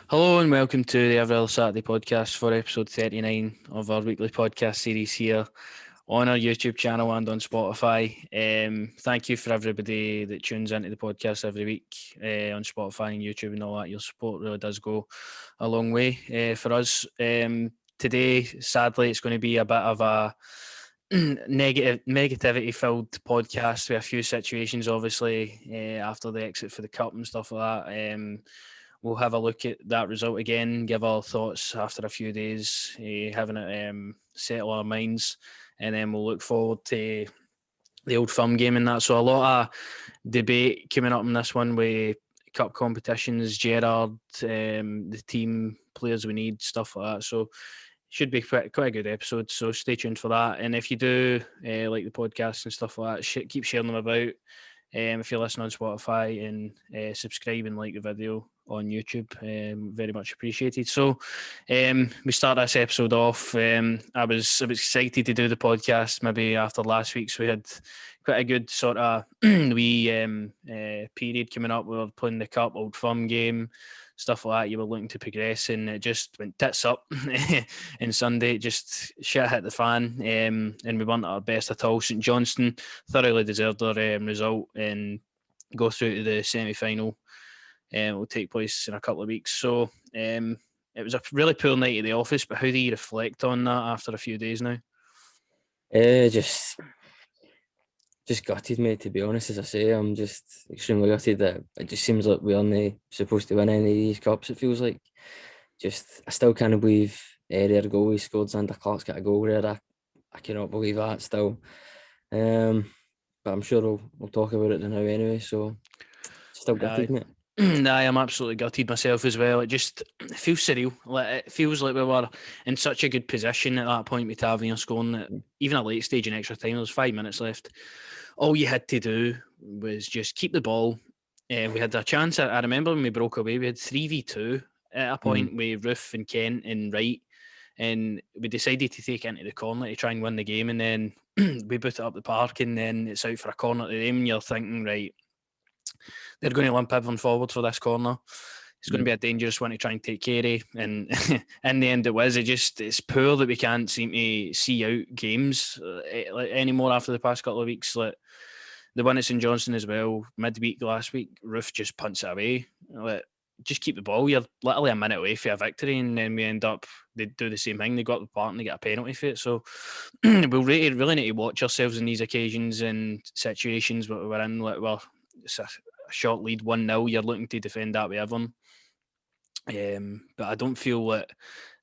Hello and welcome to the Every Other Saturday podcast for episode 39 of our weekly podcast series here on our YouTube channel and on Spotify. Thank you for everybody that tunes into the podcast every week on Spotify and YouTube and all that. Your support really does go a long way for us. Today, sadly, it's going to be a bit of a negativity filled podcast with a few situations, obviously, after the exit for the cup and stuff like that. We'll have a look at that result again, give our thoughts after a few days, having it settle our minds, and then we'll look forward to the Old Firm game and that. So a lot of debate coming up in this one with cup competitions, Gerrard, the team, players we need, stuff like that. So should be quite a good episode. So stay tuned for that. And if you do like the podcast and stuff like that, keep sharing them about. If you're listening on Spotify and subscribe and like the video on YouTube, very much appreciated. So we start this episode off. I was excited to do the podcast. Maybe after last week's, we had quite a good sort of period coming up. We were playing the Cup, Old Firm game, stuff like that. You were looking to progress, and it just went tits up. And Sunday, just shit hit the fan, and we weren't at our best at all. St Johnstone thoroughly deserved their result and go through to the semi-final. It will take place in a couple of weeks. So it was a really poor night at the office, but how do you reflect on that after a few days now? Just gutted, mate, to be honest. As I say, I'm just extremely gutted that it just seems like we aren't supposed to win any of these cups, it feels like. I still can't believe their goalie scored. Zander Clark's got a goal there. I cannot believe that still. But I'm sure we'll talk about it now anyway, so still gutted, mate. I am absolutely gutted myself as well. It feels surreal. It feels like we were in such a good position at that point with Tavernier scoring that even a late stage in extra time, there was 5 minutes left. All you had to do was just keep the ball. We had a chance. I remember when we broke away, we had 3v2 at a point with Roof and Kent and Wright, and we decided to take it into the corner to try and win the game, and then we boot it up the park, and then it's out for a corner to them, and you're thinking, right, they're going to limp everyone forward for this corner. It's going to be a dangerous one to try and take care of. And in the end, it's poor that we can't seem to see out games anymore after the past couple of weeks. Like the one at St Johnstone as well, midweek last week, Roof just punts it away. Just keep the ball. You're literally a minute away for a victory, and then we end up, they do the same thing. They got the part and they get a penalty for it. So we'll really need to watch ourselves in these occasions and situations where we're in. It's a short lead 1-0, you're looking to defend that with everyone. But I don't feel that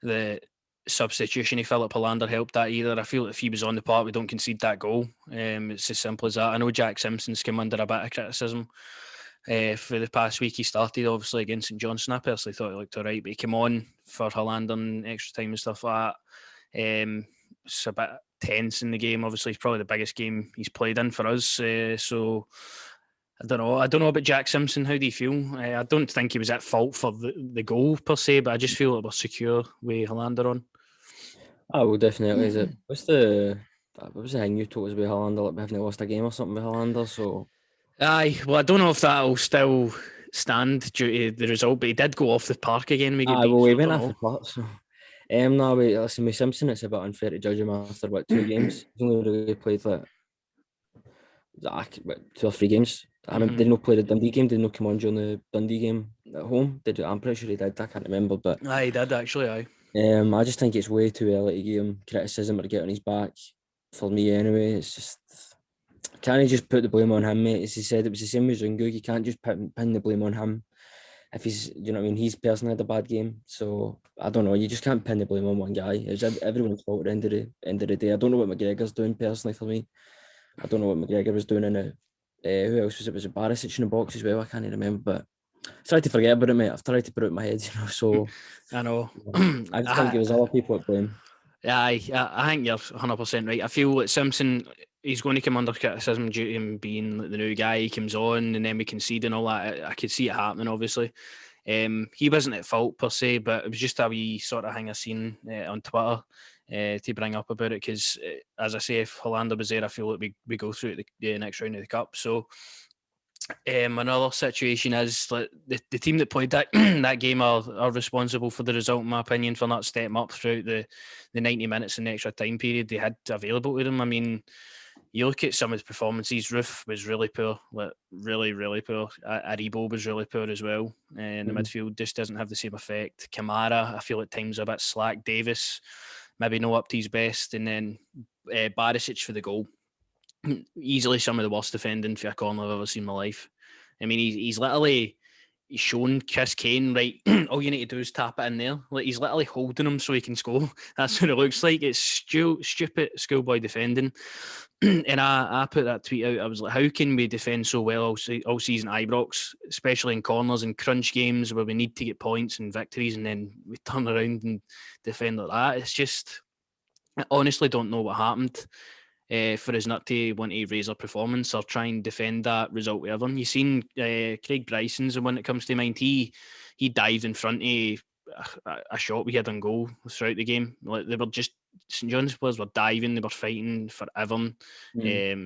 the substitution of Philip Hollander helped that either. I feel that if he was on the park, we don't concede that goal. It's as simple as that. I know Jack Simpson's come under a bit of criticism for the past week. He started obviously against St Johnstone. I personally thought he looked all right, but he came on for Hollander and extra time and stuff like that. It's a bit tense in the game. Obviously, it's probably the biggest game he's played in for us. So I don't know. I don't know about Jack Simpson. How do you feel? I don't think he was at fault for the goal per se, but I just feel it was secure with Hollander on. Oh, well, definitely. Is it? What was the thing you told us about Hollander? Like we haven't lost a game or something with Hollander, so. Aye, well, I don't know if that'll still stand due to the result, but he did go off the park again. We get beat. Well, we So I went don't off the know. park, so. No, wait, listen, with Simpson, it's a bit unfair to judge him after, 2 games? He's only really played, 2 or 3 games. I remember, did not play the Dundee game? Did not come on during the Dundee game at home? I'm pretty sure he did. I can't remember, but. Aye, he did actually. Aye. I just think it's way too early to give him criticism or to get on his back. For me, anyway, it's just. Can't he just put the blame on him, mate? As he said, it was the same with Zungu. You can't just pin the blame on him. If he's, you know what I mean, he's personally had a bad game. So I don't know. You just can't pin the blame on one guy. It's everyone's fault at the end of the day. I don't know what McGregor's doing personally for me. I don't know what McGregor was doing in it. Who else was it? Was it Barisic in the box as well? I can't remember. But I tried to forget about it, mate. I've tried to put it in my head, So I know. I just think it was other people at blame. Yeah, I think you're 100% right. I feel that Simpson, he's going to come under criticism due to him being the new guy. He comes on and then we concede and all that. I could see it happening, obviously. He wasn't at fault per se, but it was just a wee sort of thing I seen on Twitter to bring up about it. Because, as I say, if Hollander was there, I feel like we go through the next round of the Cup. So Another situation is like the team that played that that game are responsible for the result, in my opinion, for not stepping up throughout the 90 minutes and the extra time period they had available to them. I mean, you look at some of the performances. Roof was really poor, like really, really poor. Aribo was really poor as well. And the Mhm. midfield just doesn't have the same effect. Kamara, I feel at times a bit slack. Davis, maybe no up to his best. And then Barisic for the goal. Easily some of the worst defending for a corner I've ever seen in my life. I mean, he's literally he's shown Chris Kane, right, all you need to do is tap it in there. Like he's literally holding him so he can score. That's what it looks like. It's stupid schoolboy defending. And I put that tweet out. I was like, how can we defend so well all season Ibrox, especially in corners and crunch games where we need to get points and victories, and then we turn around and defend like that? It's just, I honestly don't know what happened for us not to want to raise our performance or try and defend that result with everyone. You've seen Craig Bryson's the one that comes to mind. He dived in front of a shot we had on goal throughout the game. Like they were just St John's players were diving, they were fighting for everyone.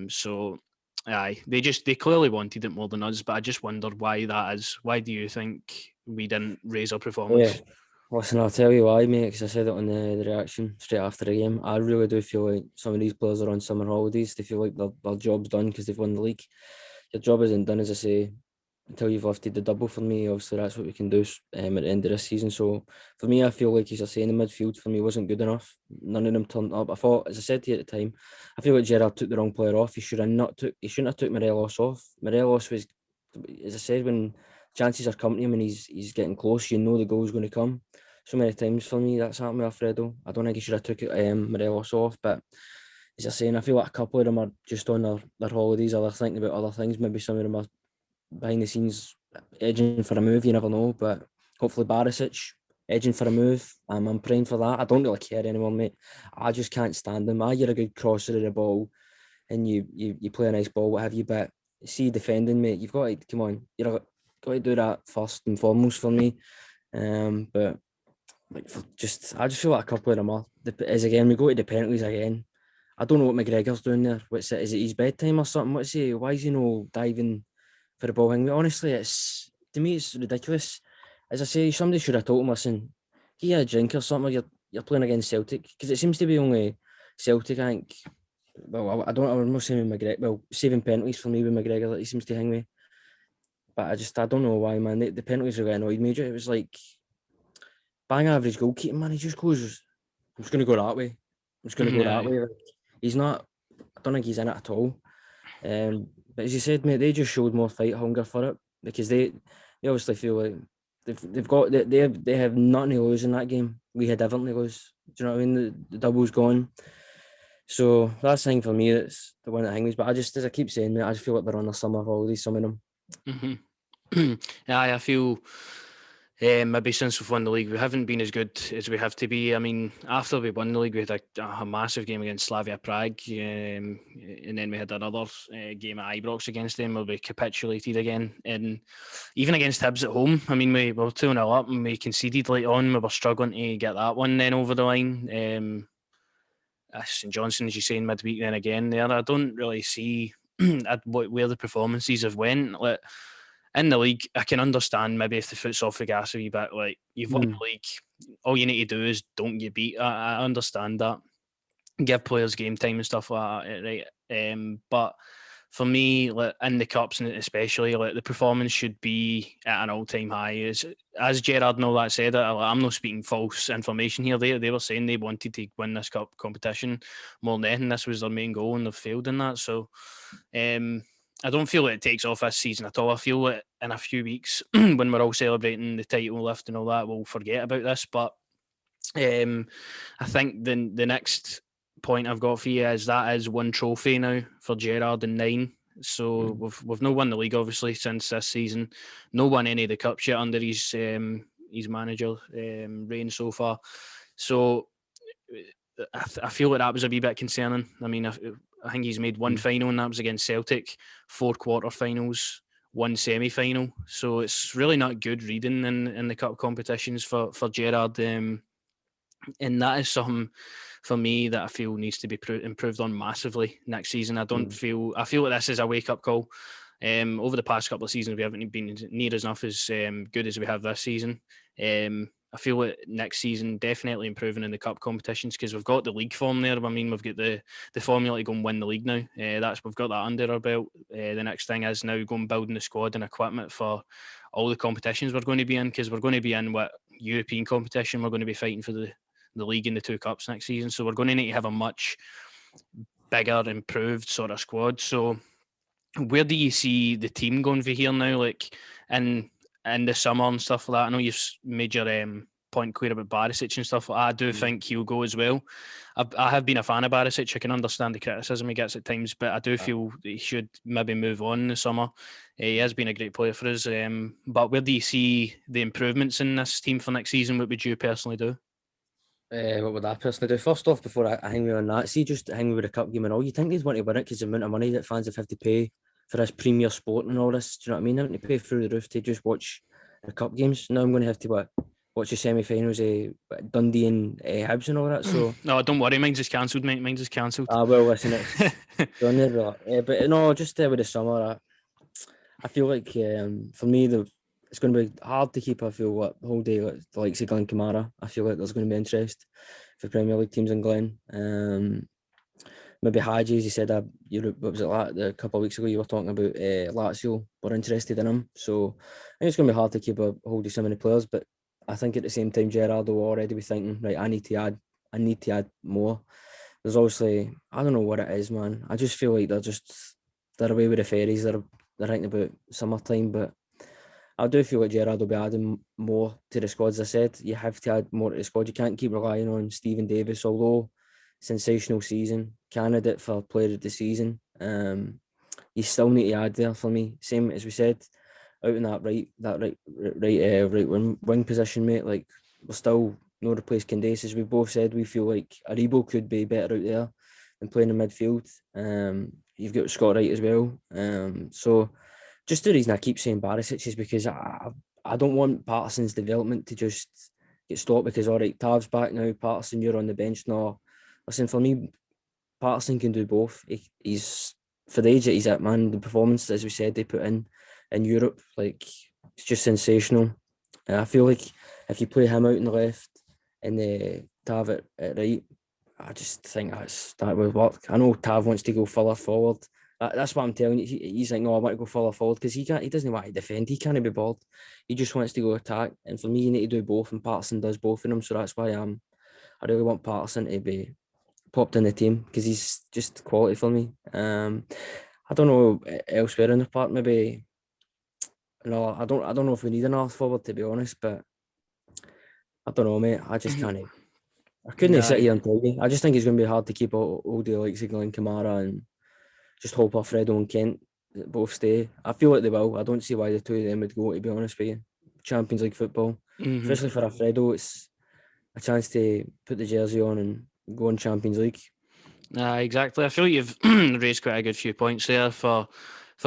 So aye, they clearly wanted it more than us, but I just wondered why that is. Why do you think we didn't raise our Yeah. performance? Listen, I'll tell you why, mate, because I said it on the reaction straight after the game. I really do feel like some of these players are on summer holidays. They feel like their job's done because they've won the league. Your job isn't done, as I say, until you've lifted the double for me. Obviously, that's what we can do at the end of this season. So for me, I feel like, as I say, in the midfield for me wasn't good enough. None of them turned up. I thought, as I said to you at the time, I feel like Gerrard took the wrong player off. He shouldn't have took Morelos off. Morelos was, as I said, when chances are coming to him and he's getting close, you know the goal's going to come. So many times for me that's happened with Alfredo. I don't think he should have took Morelos off, but as you're saying, I feel like a couple of them are just on their holidays, or they're thinking about other things. Maybe some of them are behind the scenes edging for a move, you never know. But hopefully Barisic edging for a move. I'm praying for that. I don't really care anymore, mate. I just can't stand them. You're a good crosser of the ball and you play a nice ball, what have you, but see defending, mate, you've got to come on, you've got to do that first and foremost for me. But like I just feel like a couple of them are. As again, we go to the penalties again. I don't know what McGregor's doing there. What's it? Is it his bedtime or something? What's he? Why is he no diving for the ball? Honestly, it's to me it's ridiculous. As I say, somebody should have told him, listen, get a drink or something. You're playing against Celtic, because it seems to be only Celtic. I think. Well, I don't. I'm not saying McGregor. Well, saving penalties for me with McGregor that he seems to hang me. But I don't know why, man. The penalties really annoyed me. It was like bang average goalkeeping, man. He just goes, I'm just going to go that way. I'm just going to go that Yeah. way. Like, he's not, I don't think he's in it at all. But as you said, mate, they just showed more fight hunger for it, because they obviously feel like they have nothing to lose in that game. We had everything to lose. Do you know what I mean? The double's gone. So that's the thing for me. That's the one that hangs. But as I keep saying, mate, I just feel like they're on the summer holidays, some of them. Yeah, I feel maybe since we've won the league, we haven't been as good as we have to be. I mean, after we won the league, we had a massive game against Slavia Prague, and then we had another game at Ibrox against them where we capitulated again. And even against Hibs at home, I mean, we were 2-0 up and we conceded late on. We were struggling to get that one then over the line. St Johnstone, as you say, in midweek then again there. I don't really see where the performances have went. Like, in the league, I can understand maybe if the foot's off the gas a wee bit. Like, you've won the league, all you need to do is don't get beat. I understand that. Give players game time and stuff like that, right? But for me, like in the cups and especially, like the performance should be at an all-time high. As Gerard and all that said, I'm not speaking false information here. They were saying they wanted to win this cup competition more than anything. This was their main goal, and they've failed in that. So, I don't feel it takes off this season at all. I feel that in a few weeks, when we're all celebrating the title lift and all that, we'll forget about this. But I think the next point I've got for you is that is one trophy now for Gerrard and 9. So we've not won the league obviously since this season. No won any of the cups yet under his manager reign so far. So I feel like that was a wee bit concerning. I mean, I think he's made one final, and that was against Celtic, 4 quarterfinals, 1 semi-final. So it's really not good reading in the cup competitions for Gerrard. And that is something for me that I feel needs to be improved on massively next season. I feel like this is a wake-up call. Over the past couple of seasons, we haven't been near enough as good as we have this season. I feel that next season definitely improving in the cup competitions, because we've got the league form there. I mean, we've got the formula to go and win the league now. We've got that under our belt. The next thing is now going building the squad and equipment for all the competitions we're going to be in, because we're going to be in European competition. We're going to be fighting for the league and the two cups next season. So we're going to need to have a much bigger, improved sort of squad. So where do you see the team going for here now, like in the summer and stuff like that? I know you've made your point clear about Barisic and stuff like that. I do think he'll go as well. I have been a fan of Barisic. I can understand the criticism he gets at times, but I do feel that he should maybe move on in the summer. He has been a great player for us. But where do you see the improvements in this team for next season? What would you personally do? What would I personally do? First off, before I hang me on that, see, just hang me with a cup game and all, you think they'd want to win it because the amount of money that fans have to pay for this premier sport and all this, do you know what I mean? Having to pay through the roof to just watch the cup games. Now I'm going to have to watch the semi-finals, Dundee and Hibs and all that. So no, don't worry, mine's just cancelled, mate. Mine's just cancelled. Well, listen, it's done there, but no, just with the summer, I feel like for me it's going to be hard to keep. I feel what whole day like the likes of Glenn Kamara. I feel like there's going to be interest for Premier League teams in Glen. Maybe Hadji, as you said, Europe. What was it like a couple of weeks ago? You were talking about Lazio were interested in him. So I think it's going to be hard to keep a hold of so many players. But I think at the same time, Gerardo will already be thinking, right, I need to add more. There's obviously, I don't know what it is, man. I just feel like they're away with the fairies. They're thinking about summertime, but I do feel like Gerrard will be adding more to the squad. As I said, you have to add more to the squad. You can't keep relying on Stephen Davis, although sensational season, candidate for player of the season. You still need to add there for me. Same as we said, out in that right wing position, mate. Like we're still no replace Candace. As we both said, we feel like Aribo could be better out there than playing in midfield. You've got Scott Wright as well. So just the reason I keep saying Barisic is because I don't want Patterson's development to just get stopped because, all right, Tav's back now, Patterson, you're on the bench. No, listen, for me, Patterson can do both. He's, for the age that he's at, man, the performance, as we said, they put in Europe, like, it's just sensational. And I feel like if you play him out on the left and Tav at right, I just think that will work. I know Tav wants to go further forward. That's what I'm telling you. He's like, no, I want to go further forward because he doesn't want to defend. He can't be bored. He just wants to go attack. And for me, you need to do both, and Patterson does both of them. So that's why I really want Patterson to be popped in the team because he's just quality for me. I don't know elsewhere in the park. Maybe no, I don't know if we need an half forward, to be honest. But I don't know, mate. I just can't. I couldn't sit here and tell you. I just think it's going to be hard to keep all the likes of Glenn Kamara and just hope Alfredo and Kent both stay. I feel like they will. I don't see why the two of them would go, to be honest with you. Champions League football. Especially for Alfredo, it's a chance to put the jersey on and go in Champions League. Exactly. I feel like you've raised quite a good few points there for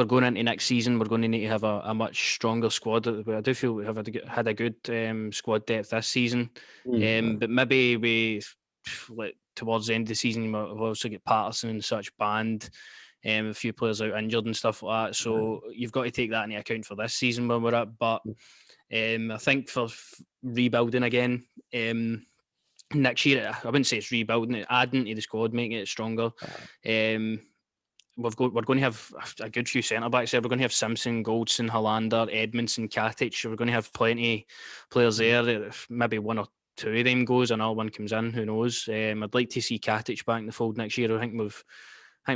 going into next season. We're going to need to have a much stronger squad. I do feel we have had a good squad depth this season. But maybe we, like, towards the end of the season, we've also got Patterson and such banned. A few players out injured and stuff like that. So you've got to take that into account for this season where we're at. But I think for rebuilding again, next year, I wouldn't say it's rebuilding it, adding to the squad, making it stronger. We're going to have a good few centre backs there. We're going to have Simpson, Goldson, Hollander, Edmondson, Katic. We're going to have plenty of players there. If maybe one or two of them goes, another one comes in. Who knows? I'd like to see Katic back in the fold next year. I think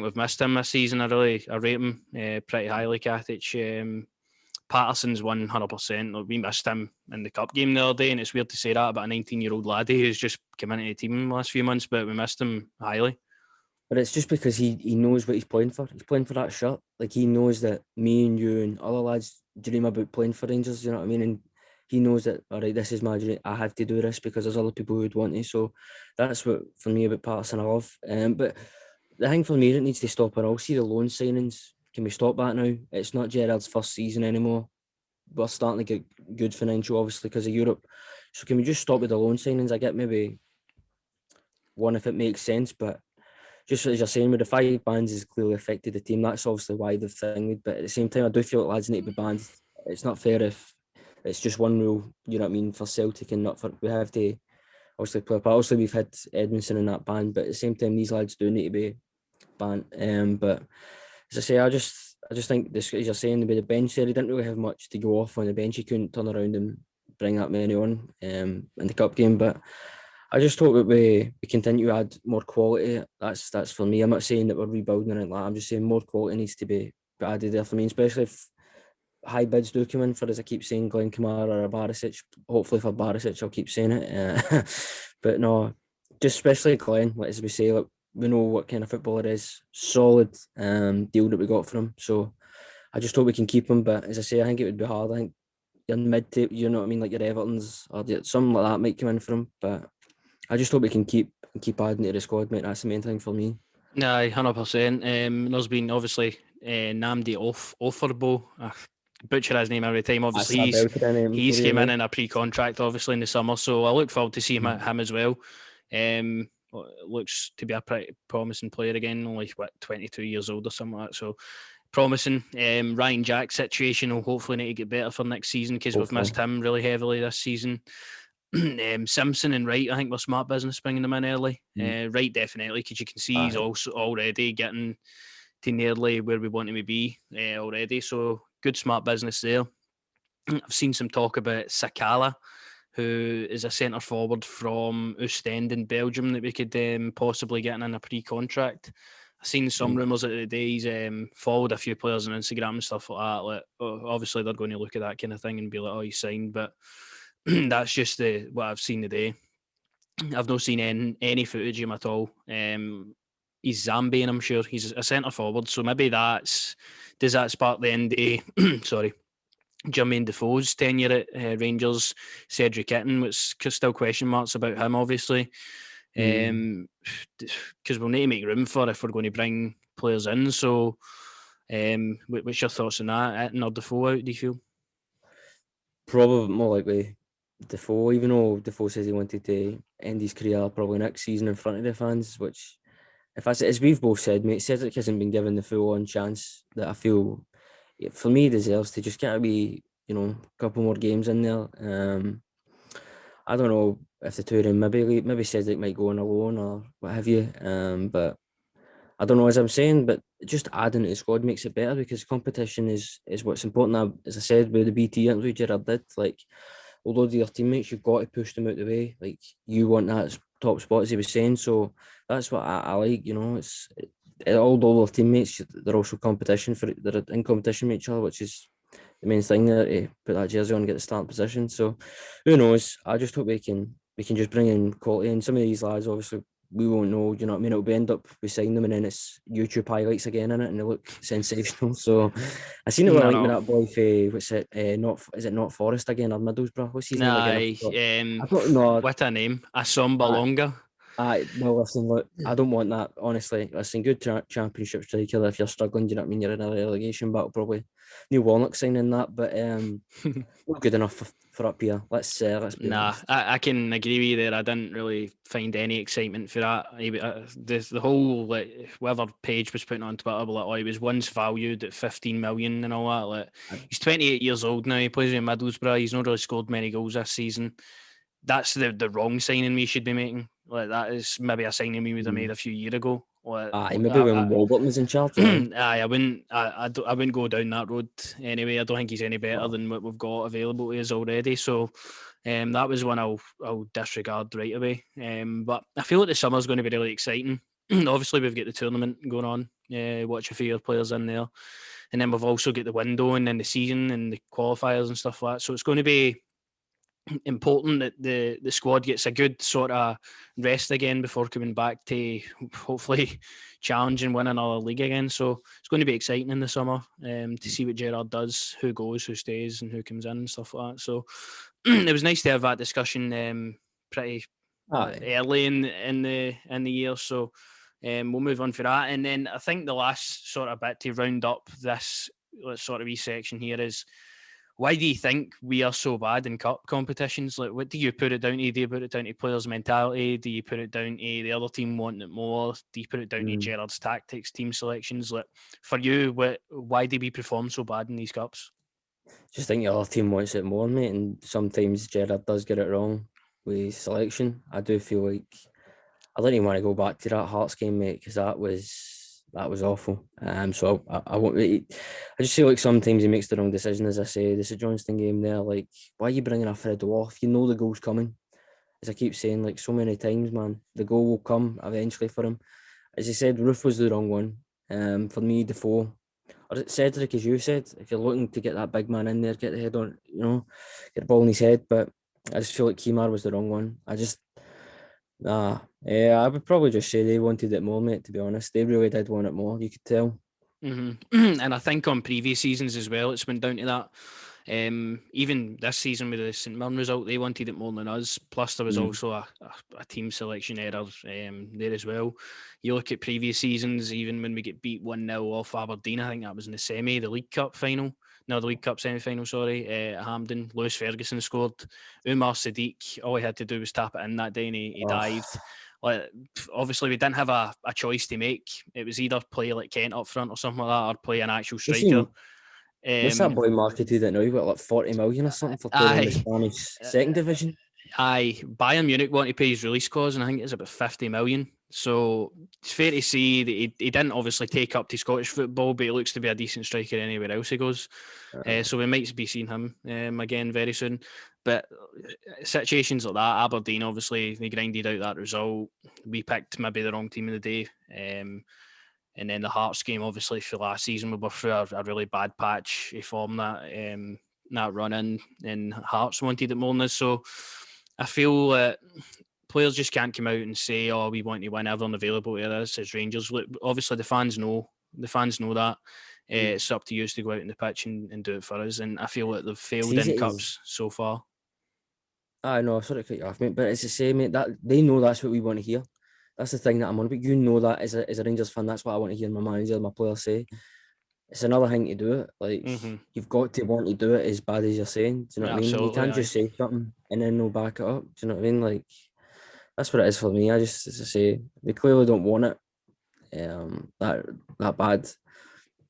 we've missed him this season. I rate him pretty highly, Katic. Patterson's 100%. We missed him in the cup game the other day, and it's weird to say that about a 19-year-old laddie who's just come into the team in the last few months, but we missed him highly. But it's just because he knows what he's playing for. He's playing for that shirt. Like, he knows that me and you and other lads dream about playing for Rangers, you know what I mean? And he knows that, all right, this is my dream. I have to do this because there's other people who would want to. So that's what, for me, about Patterson, I love. But the thing for me that needs to stop are all, see the loan signings. Can we stop that now? It's not Gerrard's first season anymore. We're starting to get good financial, obviously, because of Europe. So can we just stop with the loan signings? I get maybe one if it makes sense, but just as you're saying, with the 5 bans has clearly affected the team. That's obviously why they've thinged. But at the same time, I do feel like lads need to be banned. It's not fair if it's just one rule, you know what I mean, for Celtic and not for, we have to obviously play. But obviously we've had Edmondson in that ban, but at the same time, these lads do need to be banned. But as I say, I just think this, as you're saying, with the bench there, he didn't really have much to go off on the bench. He couldn't turn around and bring that many on in the cup game. But I just hope that we continue to add more quality. That's for me. I'm not saying that we're rebuilding or anything like that. I'm just saying more quality needs to be added there for me, especially if high bids do come in for, as I keep saying, Glenn Kamara or Barisic. Hopefully for Barisic, I'll keep saying it. But no, just especially Glenn, like as we say, like, we know what kind of footballer is. Solid deal that we got from him. So I just hope we can keep him. But as I say, I think it would be hard. I think your mid-table, you know what I mean, like your Evertons or something like that might come in for him. But I just hope we can keep adding to the squad, mate. That's the main thing for me. Aye, 100%. There's been obviously Namdi Offerbo. Butcher his name every time. Obviously, he's came in a pre-contract, obviously in the summer. So I look forward to seeing him as well. Looks to be a pretty promising player again. Only 22 years old or something like that. So promising. Ryan Jack's situation will hopefully need to get better for next season because we've missed him really heavily this season. Simpson and Wright, I think, were smart business bringing them in early. Wright definitely, because you can see he's also already getting to nearly where we want him to be already. So good smart business there. I've seen some talk about Sakala, who is a centre forward from Oostende in Belgium that we could possibly get in a pre-contract. I've seen some rumours that today he's followed a few players on Instagram and stuff like that. Like, obviously, they're going to look at that kind of thing and be like, oh, he's signed. But that's just what I've seen today. I've not seen any footage of him at all. He's Zambian, I'm sure. He's a centre forward. So maybe does that spark the end of, sorry, Jermaine Defoe's tenure at Rangers, Cedric Itten, which still question marks about him, obviously. Because we'll need to make room for if we're going to bring players in. So, what's your thoughts on that? Itten or Defoe out, do you feel? Probably more likely Defoe, even though Defoe says he wanted to end his career probably next season in front of the fans, which, if I say, as we've both said, mate, Cedric hasn't been given the full-on chance that I feel, for me, deserves to. Just gotta be, a couple more games in there. I don't know if the two of them, maybe Cedric might go on a loan or what have you. But I don't know, as I'm saying, but just adding to the squad makes it better because competition is what's important. Now, as I said, with the BT interview Gerrard did, like, although your teammates, you've got to push them out the way. Like, you want that top spot, as he was saying. So that's what I like. Although their teammates, they're also competition they're in competition with each other, which is the main thing there, to put that jersey on and get the starting position. So who knows? I just hope we can just bring in quality. And some of these lads, obviously, we won't know, you know what I mean? It'll be end up, we sign them and then it's YouTube highlights again in it and they look sensational. So I seen it when I linked with that boy for, is it not Forest again or Middlesbrough? What's his name again? I don't know. What a name. Asomba Longa. Well, listen, look, I don't want that, honestly. Listen, good championship striker. If you're struggling, do you know what I mean? You're in a relegation battle, probably. Neil Warnock signing that, but not good enough for up here. Let's be honest. I can agree with you there. I didn't really find any excitement for that. The whole, like, whatever page was putting on Twitter, like, oh, he was once valued at 15 million and all that. Like, he's 28 years old now. He plays in Middlesbrough. He's not really scored many goals this season. That's the wrong signing we should be making. Like, that is maybe a signing we would have made a few years ago. Maybe when Warburton was in charge. I wouldn't go down that road anyway. I don't think he's any better than what we've got available to us already. So that was one I'll disregard right away. But I feel like the summer's going to be really exciting. Obviously, we've got the tournament going on. Watch a few players in there. And then we've also got the window and then the season and the qualifiers and stuff like that. So it's going to be important that the squad gets a good sort of rest again before coming back to hopefully challenge and win another league again. So it's going to be exciting in the summer to see what Gerrard does, who goes, who stays, and who comes in and stuff like that. So it was nice to have that discussion pretty early in the year. So we'll move on for that, and then I think the last sort of bit to round up this sort of wee section here is, Why do you think we are so bad in cup competitions? Like, what do you put it down to? Do you put it down to players' mentality? Do you put it down to the other team wanting it more? Do you put it down to Gerrard's tactics, team selections? Like, for you, why do we perform so bad in these cups? Just think the other team wants it more, mate, and sometimes Gerrard does get it wrong with his selection. I do feel like I don't even want to go back to that Hearts game, mate, because that was awful. So I won't. I just feel like sometimes he makes the wrong decision. As I say, the St Johnstone game there, like, why are you bringing Alfredo off? You know the goal's coming. As I keep saying, like so many times, man, the goal will come eventually for him. As you said, Roof was the wrong one. For me, Defoe or Cedric, as you said, if you're looking to get that big man in there, get the head on, get the ball in his head. But I just feel like Kemar was the wrong one. Yeah, I would probably just say they wanted it more, mate. To be honest, they really did want it more. You could tell. And I think on previous seasons as well, it's been down to that. Even this season with the St Mirren result, they wanted it more than us. Plus, there was also a team selection error there as well. You look at previous seasons, even when we get beat 1-0 off Aberdeen, I think that was in the semi, the League Cup final. No, the League Cup semi-final, sorry, at Hampden. Lewis Ferguson scored. Umar Sadiq, all he had to do was tap it in that day and he dived. Like, obviously, we didn't have a choice to make. It was either play like Kent up front or something like that, or play an actual striker. What's that boy marketed at now? He got like 40 million or something for playing in the Spanish second division. Bayern Munich want to pay his release clause, and I think it's about 50 million. So it's fair to say that he didn't obviously take up to Scottish football, but he looks to be a decent striker anywhere else he goes. So we might be seeing him again very soon. But situations like that, Aberdeen, obviously, they grinded out that result. We picked maybe the wrong team of the day. And then the Hearts game, obviously, for last season, we were through a really bad patch. He formed that run in, and Hearts wanted it more than us. So I feel that players just can't come out and say, "Oh, we want to win everyone available to us as Rangers." Obviously, the fans know. The fans know that. It's up to you to go out in the pitch and do it for us. And I feel that they've failed in cups so far. I know, sorry to cut you off, mate, but it's the same, mate. That they know that's what we want to hear. That's the thing that I'm on. But you know that as a Rangers fan, that's what I want to hear my manager, my players say. It's another thing to do it. Like you've got to want to do it as bad as you're saying. Do you know what I mean? You can't just say something and then no back it up. Do you know what I mean? Like that's what it is for me. As I say, they clearly don't want it. That bad.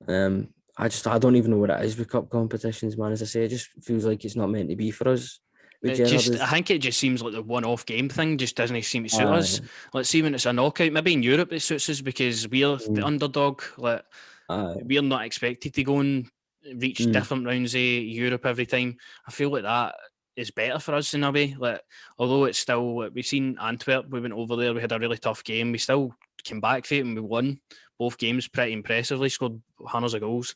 I don't even know what it is with cup competitions, man. As I say, it just feels like it's not meant to be for us. I think it just seems like the one-off game thing just doesn't seem to suit us. Let's see when it's a knockout. Maybe in Europe it suits us because we're the underdog. Like we're not expected to go and reach different rounds of Europe every time. I feel like that is better for us in a way. Like although it's still, we've seen Antwerp, we went over there, we had a really tough game. We still came back for it and we won both games pretty impressively. Scored hundreds of goals.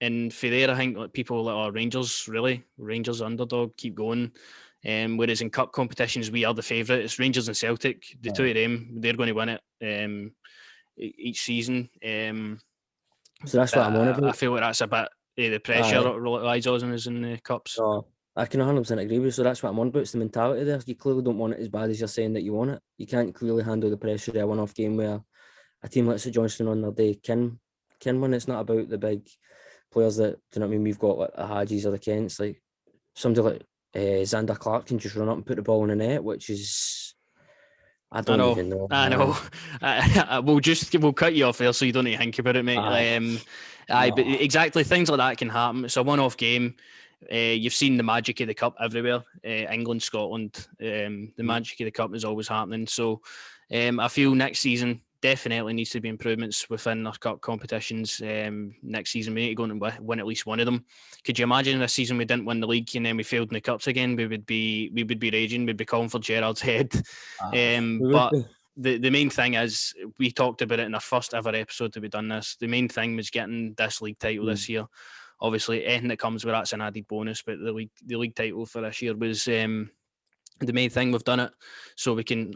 And for there, I think like people like Rangers underdog, keep going. Whereas in cup competitions, we are the favourite. It's Rangers and Celtic, the two of them. They're going to win it each season. So that's what I'm on about. I feel like that's a bit the pressure that relies on us in the cups. No, I can 100% agree with you. So that's what I'm on about. It's the mentality there. You clearly don't want it as bad as you're saying that you want it. You can't clearly handle the pressure of a one-off game where a team like St Johnstone on their day can win. It's not about the big players that, do you know what I mean? We've got like the Hadjis or the Kents, like somebody like Xander Clark can just run up and put the ball in the net, which is I don't even know. I know. We'll cut you off there so you don't need to think about it, mate. But exactly, things like that can happen. It's a one-off game. You've seen the magic of the cup everywhere. England, Scotland, the magic of the cup is always happening. So I feel next season definitely needs to be improvements within our cup competitions. Next season we need to go and win at least one of them. Could you imagine this season we didn't win the league and then we failed in the cups again? We would be raging. We'd be calling for Gerrard's head. But the main thing is, we talked about it in our first ever episode that we done this. The main thing was getting this league title this year. Obviously, anything that comes with that's an added bonus. But the league title for this year was the main thing. We've done it, so we can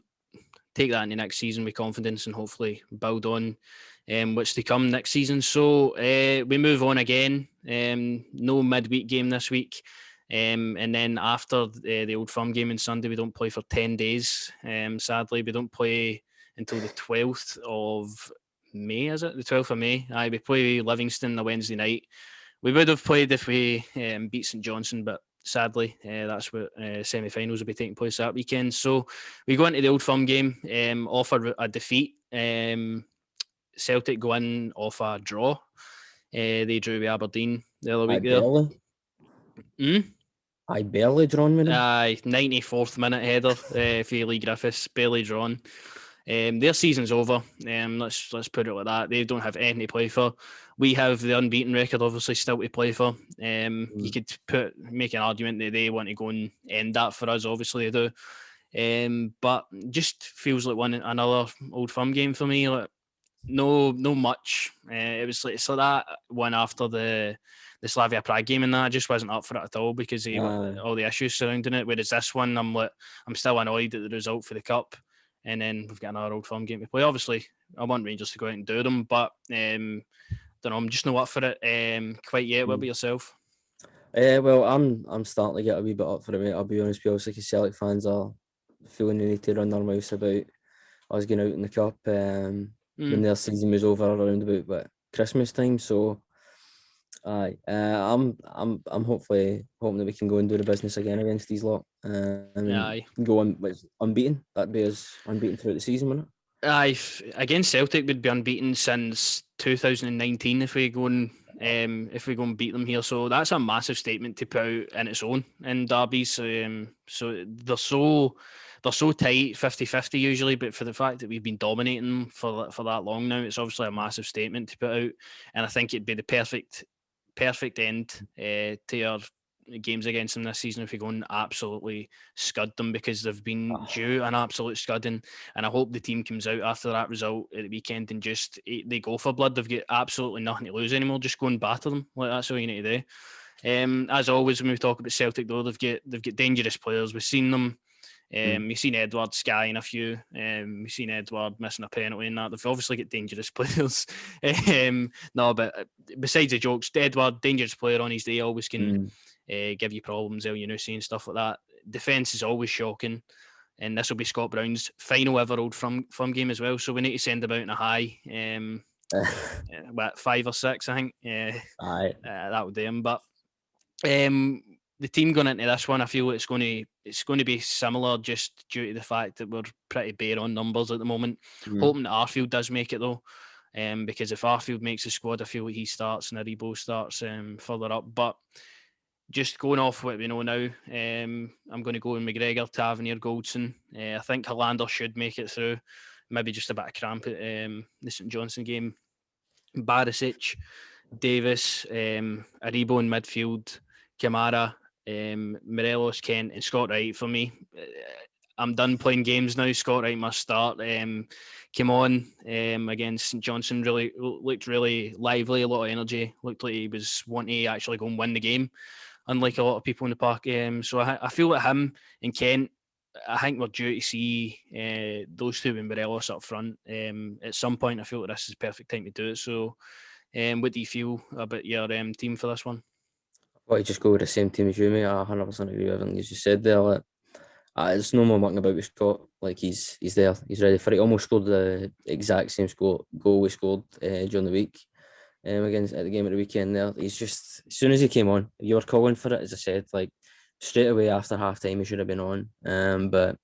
take that into next season with confidence and hopefully build on what's to come next season. So we move on again. No midweek game this week. And then after the Old Firm game on Sunday, we don't play for 10 days. Sadly, we don't play until the 12th of May, is it? The 12th of May. We play Livingston the Wednesday night. We would have played if we beat St Johnstone, but sadly, that's what semi-finals will be taking place that weekend. So we go into the Old Firm game, offer a defeat. Celtic go in off a draw. They drew with Aberdeen the other week there. I barely drawn with them. 94th minute header for Lee Griffiths, barely drawn. Their season's over. Let's put it like that. They don't have anything to play for. We have the unbeaten record, obviously, still to play for. You could make an argument that they want to go and end that for us. Obviously, they do. But just feels like another Old Firm game for me. Like no much. It was like, so that one after the Slavia Prague game, and that I just wasn't up for it at all because of all the issues surrounding it. Whereas this one, I'm still annoyed at the result for the cup. And then we've got another Old Firm game to play. Obviously, I want Rangers to go out and do them, but don't know. I'm just not up for it quite yet. What about yourself? Well, I'm starting to get a wee bit up for it, mate. I'll be honest with you. Obviously, Celtic fans are feeling the need to run their mouths about us getting out in the cup when their season was over around about Christmas time. So, I'm hopefully hoping that we can go and do the business again against these lot. Go on unbeaten. That'd be us unbeaten throughout the season, wouldn't it? Against Celtic would be unbeaten since 2019 if we go and beat them here. So that's a massive statement to put out in its own in derbies. So they're so tight, 50-50 usually, but for the fact that we've been dominating them for that long now, it's obviously a massive statement to put out. And I think it'd be the perfect end to our games against them this season if we go and absolutely scud them, because they've been due an absolute scudding. And I hope the team comes out after that result at the weekend and just they go for blood. They've got absolutely nothing to lose anymore. Just go and batter them. Like, that's all you need to do. As always, when we talk about Celtic, though, they've got dangerous players. We've seen them. We've seen Edward skying a few. We've seen Edward missing a penalty and that. They've obviously got dangerous players. No, but besides the jokes, Edward, dangerous player on his day, always can give you problems, El Yunusi and stuff like that. Defence is always shocking. And this will be Scott Brown's final ever Old Firm game as well. So we need to send him out in a high. 5 or 6, I think. That would do him. But the team going into this one, I feel it's going to be similar, just due to the fact that we're pretty bare on numbers at the moment. Hoping that Arfield does make it though, because if Arfield makes the squad, I feel like he starts and Aribo starts further up. But just going off what we know now, I'm going to go in McGregor, Tavernier, Goldson. I think Hollander should make it through. Maybe just a bit of cramp at the St Johnstone game. Barisic, Davis, Aribo in midfield, Kamara, Morelos, Kent, and Scott Wright for me. I'm done playing games now. Scott Wright must start. Came on against St Johnstone, looked really lively, a lot of energy. Looked like he was wanting to actually go and win the game, unlike a lot of people in the park. So I feel like him and Kent, I think we're due to see those two with Morelos up front. At some point, I feel like this is the perfect time to do it. So what do you feel about your team for this one? I just go with the same team as you, mate. I 100% agree with everything you just said there. Like, there's no more mucking about with Scott. Like, he's there. He's ready for it. He almost scored the exact same goal we scored during the week against at the game at the weekend there. He's just, as soon as he came on, you were calling for it, as I said, like straight away after half time he should have been on. But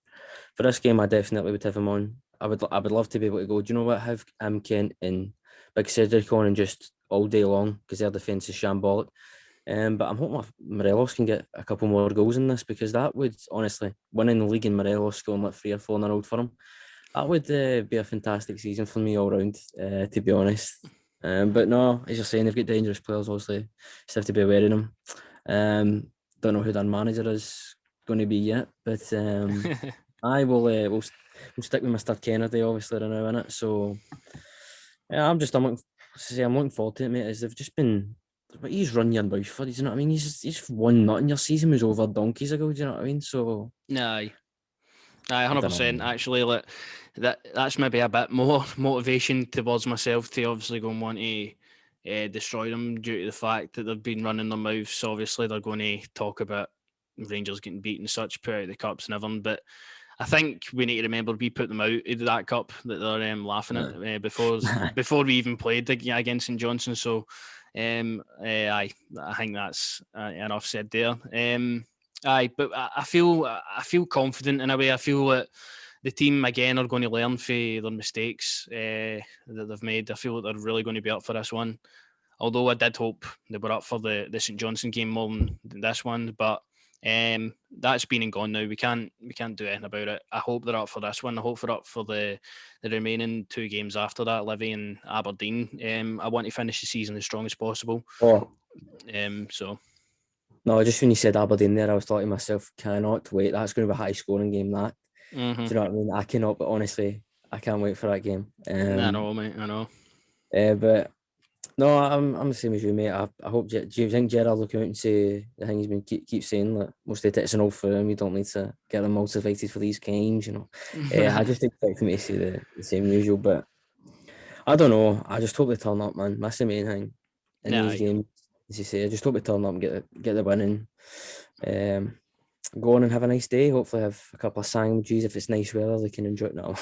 for this game I definitely would have him on. I would love to be able to go, do you know what, have him, Kent and Big Cedric on and just all day long, because their defence is shambolic. But I'm hoping Morelos can get a couple more goals in this, because that would, honestly, winning the league in Morelos scoring like 3 or 4 in a row for him, that would be a fantastic season for me all round, to be honest. But no, as you're saying, they've got dangerous players, obviously. Still have to be aware of them. Don't know who their manager is going to be yet, but we'll stick with Mr. Kennedy, obviously, right now, innit? So yeah, I'm looking forward to it, mate. As they've just been, but he's run your mouth for, you know what I mean? He's one nut and your season was over donkeys ago, do you know what I mean? So Aye, 100%. Actually, like that's maybe a bit more motivation towards myself to obviously go and want to destroy them, due to the fact that they've been running their mouths. So obviously they're going to talk about Rangers getting beaten, such, put out the cups and everything. But I think we need to remember we put them out of that cup that they're laughing at before we even played against St Johnstone. So, I think that's enough said there. But I feel confident in a way. I feel that the team again are going to learn from their mistakes that they've made. I feel that they're really going to be up for this one. Although I did hope they were up for the St Johnstone game more than this one, but that's been and gone now. We can't do anything about it. I hope they're up for this one. I hope they're up for the remaining 2 games after that, Livy and Aberdeen. I want to finish the season as strong as possible. Oh, so. No, just when you said Aberdeen there, I was thought to myself, cannot wait. That's going to be a high scoring game, that. Mm-hmm. Do you know what I mean? I cannot, but honestly, I can't wait for that game. I know, mate. I know. But no, I'm the same as you, mate. I hope. Do you think Gerrard will come out and say the thing he's been keep saying that most of it's an old firm? You don't need to get them motivated for these games, you know. I just expect him to say the same usual, but I don't know. I just hope they turn up, man. That's the main thing in these games. As you say, I just hope they turn up and get the win and go on and have a nice day. Hopefully have a couple of sandwiches. If it's nice weather, they can enjoy it now.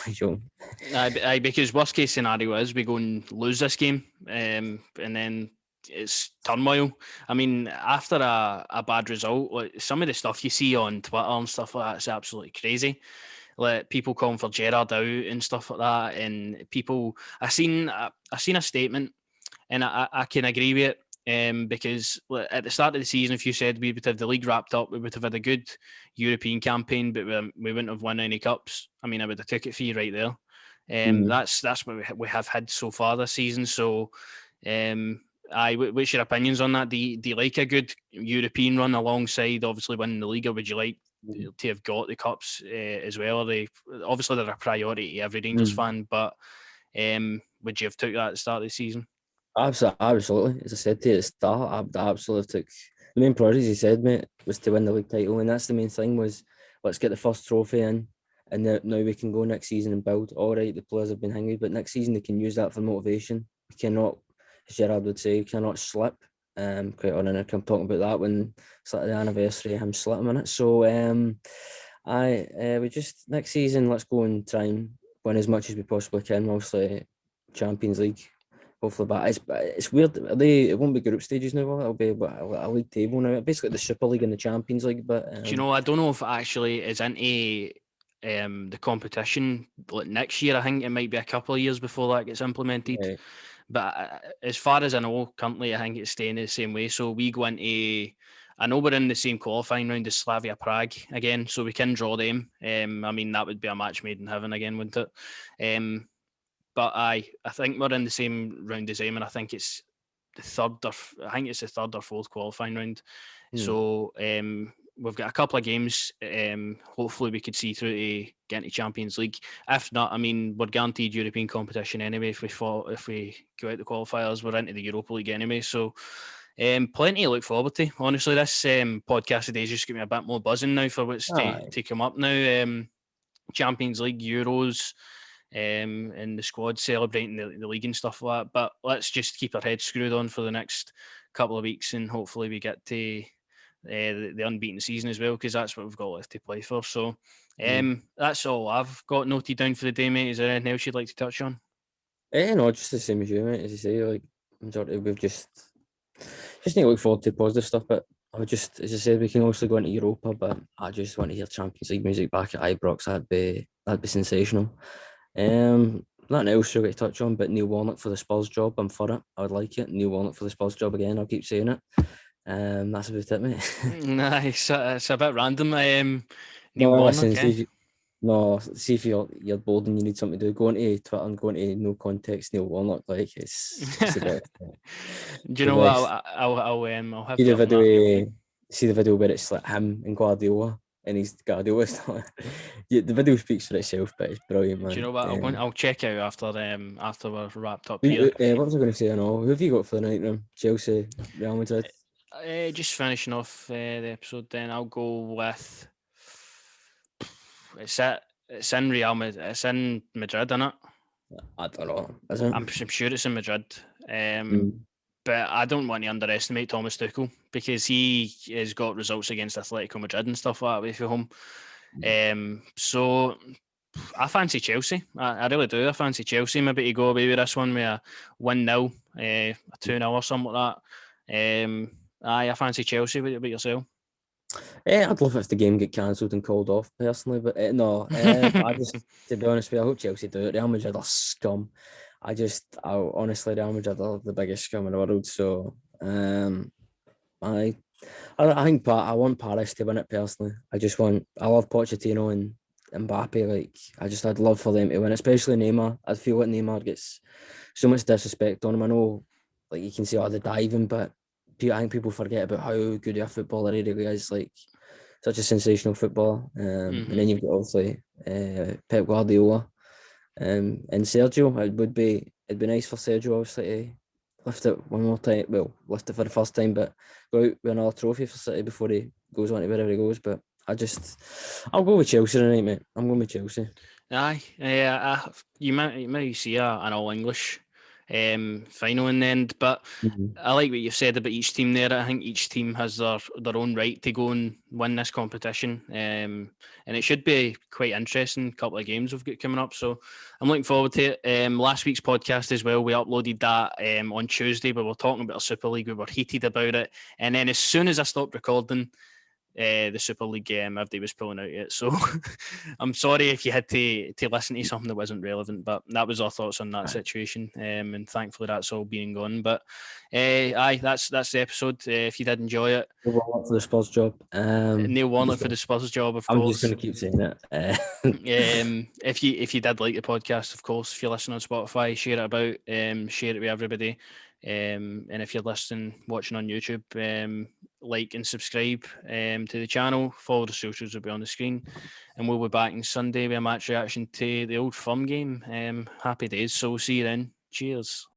Because worst case scenario is we go and lose this game, and then it's turmoil. I mean, after a bad result, like some of the stuff you see on Twitter and stuff like that is absolutely crazy. Like people calling for Gerrard out and stuff like that, and people. I seen a statement, and I can agree with it. Because at the start of the season, if you said we would have the league wrapped up, we would have had a good European campaign, but we wouldn't have won any cups. I mean, I would have took it for you right there. That's what we have had so far this season. So, what's your opinions on that? Do you like a good European run alongside obviously winning the league, or would you like to have got the cups as well? Are they obviously they're a priority to every Rangers fan, but would you have took that at the start of the season? Absolutely. As I said to you at the start, I absolutely took the main priority, as you said, mate, was to win the league title, and that's the main thing. Was let's get the first trophy in, and now we can go next season and build. All right, the players have been hungry, but next season they can use that for motivation. We cannot, as Gerrard would say, we cannot slip. Quite honest, I'm talking about that when it's like the anniversary of him slipping in it. So, we just next season let's go and try and win as much as we possibly can. Obviously, Champions League. Hopefully, but it's weird. It won't be group stages now, will it? It'll be a league table now. Basically, the Super League and the Champions League. But do you know? I don't know if it actually is into the competition like next year. I think it might be a couple of years before that gets implemented. Right. But as far as I know, currently I think it's staying the same way. So we go into. I know we're in the same qualifying round as Slavia Prague again, so we can draw them. I mean, that would be a match made in heaven again, wouldn't it? But I think we're in the same round as them, and I think it's the third or fourth qualifying round. So we've got a couple of games. Hopefully, we could see through to get into Champions League. If not, I mean, we're guaranteed European competition anyway. If we go out the qualifiers, we're into the Europa League anyway. So plenty to look forward to. Honestly, this podcast today is just giving me a bit more buzzing now for what's to come up now. Champions League, Euros. And the squad celebrating the league and stuff like that. But let's just keep our heads screwed on for the next couple of weeks, and hopefully we get to the unbeaten season as well, because that's what we've got left to play for. So that's all I've got noted down for the day, mate. Is there anything else you'd like to touch on? No, just the same as you, mate. As you say, like majority, we've just need to look forward to positive stuff. But I would just, as I said, we can also go into Europa, but I just want to hear Champions League music back at Ibrox. That'd be sensational. Nothing else you've got to touch on, but Neil Warnock for the Spurs job. I'm for it. I would like it. Neil Warnock for the Spurs job again. I'll keep saying it. That's about it, mate. Nice. It's a bit random. Neil Warnock. See if you're bored and you need something to do, go onto Twitter and go into No Context Neil Warnock. Like it's the best. Do you know what? I'll have see the video where it's like him and Guardiola. And he's Guardiola. The video speaks for itself, but it's brilliant, man. Do you know what? I'll check out after we're wrapped up here. What was I going to say? I know. Who have you got for the night room? Chelsea, Real Madrid. Just finishing off the episode, then I'll go with it's in Real Madrid. It's in Madrid, isn't it? I don't know. Is it? I'm sure it's in Madrid. But I don't want to underestimate Thomas Tuchel, because he has got results against Atletico Madrid and stuff like that away from home. So I fancy Chelsea. I really do. I fancy Chelsea maybe to go away with this one with a 1-0, a 2-0 or something like that. I fancy Chelsea. What about yourself? I'd love if the game get cancelled and called off personally, but no. I just, to be honest with you, I hope Chelsea do it. Real Madrid are scum. Honestly, Real Madrid are the biggest scum in the world. So, I, I think I want Paris to win it personally. I love Pochettino and Mbappe. Like, I'd love for them to win, especially Neymar. I feel like Neymar gets so much disrespect on him. I know, like, you can see all the diving, but I think people forget about how good a footballer he really is. Like, such a sensational footballer. And then you've got obviously Pep Guardiola and Sergio. It'd be nice for Sergio obviously to lift it one more time. Well, lift it for the first time, but go out with another trophy for City before he goes on to wherever he goes. But I'll go with Chelsea tonight, mate. I'm going with Chelsea. Aye, yeah. You might see an all English final in the end, but I like what you've said about each team there. I think each team has their own right to go and win this competition, and it should be quite interesting. Couple of games we've got coming up, so I'm looking forward to it. Last week's podcast as well, we uploaded that on Tuesday, but we're talking about our Super League. We were heated about it, and then as soon as I stopped recording, the Super League update was pulling out yet. So I'm sorry if you had to listen to something that wasn't relevant, but that was our thoughts on that situation. And thankfully that's all being gone. But aye, that's the episode. If you did enjoy it, Neil Warnock for the Spurs job. Neil Warnock for the Spurs job, of I'm course. just going to keep saying it. If you did like the podcast, of course, if you're listening on Spotify, share it about, share it with everybody. And if you're watching on YouTube, like and subscribe to the channel. Follow the socials will be on the screen, and we'll be back on Sunday with a match reaction to the Old Firm game. Happy days. So we'll see you then. Cheers.